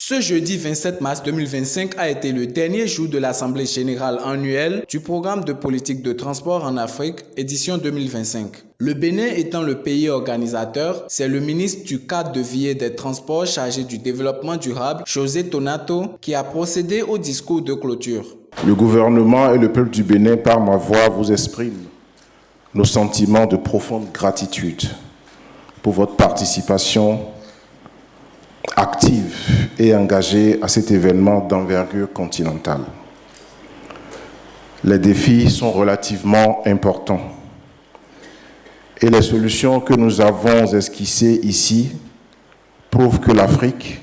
Ce jeudi 27 mars 2025 a été le dernier jour de l'Assemblée générale annuelle du programme de politique de transport en Afrique, édition 2025. Le Bénin étant le pays organisateur, c'est le ministre du cadre de vie et des transports chargé du développement durable, José Tonato, qui a procédé au discours de clôture. Le gouvernement et le peuple du Bénin, par ma voix, vous expriment nos sentiments de profonde gratitude pour votre participation active et engagée à cet événement d'envergure continentale. Les défis sont relativement importants et les solutions que nous avons esquissées ici prouvent que l'Afrique,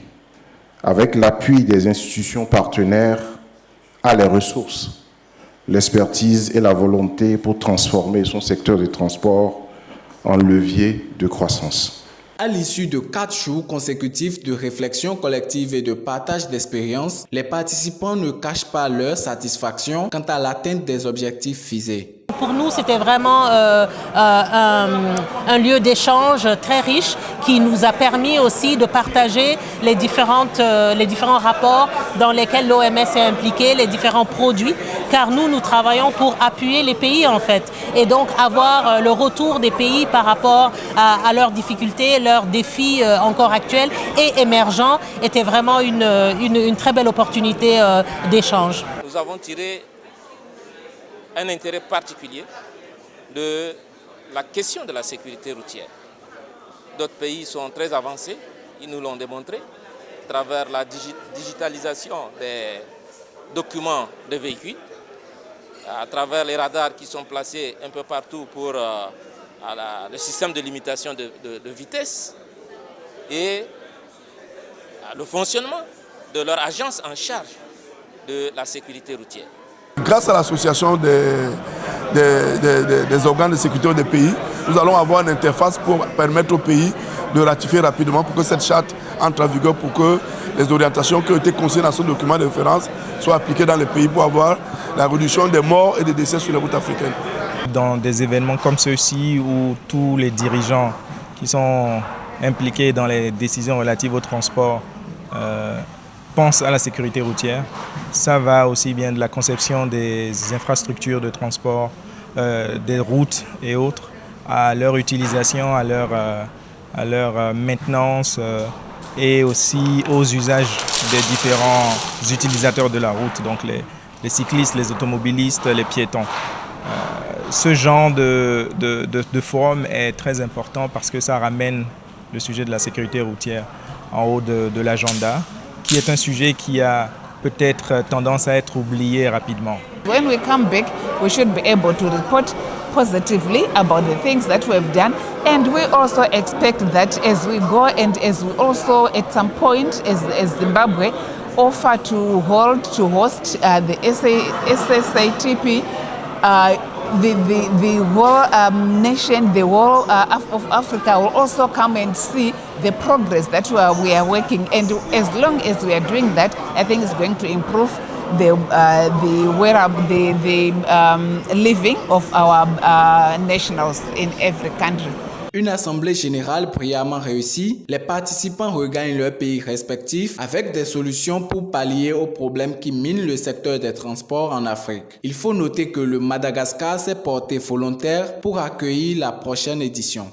avec l'appui des institutions partenaires, a les ressources, l'expertise et la volonté pour transformer son secteur des transports en levier de croissance. À l'issue de 4 jours consécutifs de réflexion collective et de partage d'expériences, les participants ne cachent pas leur satisfaction quant à l'atteinte des objectifs visés. Pour nous, c'était vraiment un lieu d'échange très riche qui nous a permis aussi de partager les différents rapports dans lesquels l'OMS est impliquée, les différents produits, car nous travaillons pour appuyer les pays en fait. Et donc avoir le retour des pays par rapport à leurs difficultés, leurs défis encore actuels et émergents était vraiment une très belle opportunité d'échange. Nous avons tiré un intérêt particulier de la question de la sécurité routière. D'autres pays sont très avancés, ils nous l'ont démontré, à travers la digitalisation des documents de véhicules, à travers les radars qui sont placés un peu partout pour le système de limitation de vitesse et le fonctionnement de leur agence en charge de la sécurité routière. Grâce à l'association des organes de sécurité des pays, nous allons avoir une interface pour permettre aux pays de ratifier rapidement pour que cette charte entre en vigueur, pour que les orientations qui ont été consignées dans ce document de référence soient appliquées dans les pays pour avoir la réduction des morts et des décès sur les routes africaines. Dans des événements comme ceux-ci où tous les dirigeants qui sont impliqués dans les décisions relatives au transport pense à la sécurité routière. Ça va aussi bien de la conception des infrastructures de transport, des routes et autres, à leur utilisation, à leur maintenance et aussi aux usages des différents utilisateurs de la route, donc les cyclistes, les automobilistes, les piétons. Ce genre de forum est très important parce que ça ramène le sujet de la sécurité routière en haut de l'agenda, qui est un sujet qui a peut-être tendance à être oublié rapidement. When we come back, we should be able to report positively about the things that we have done, and we also expect that as we go and as we also at some point as Zimbabwe offer to host the SSATP, the whole nation, the whole of Africa will also come and see the progress that we are working. And as long as we are doing that, I think it's going to improve the living of our nationals in every country. Une assemblée générale brillamment réussie, les participants regagnent leurs pays respectifs avec des solutions pour pallier aux problèmes qui minent le secteur des transports en Afrique. Il faut noter que le Madagascar s'est porté volontaire pour accueillir la prochaine édition.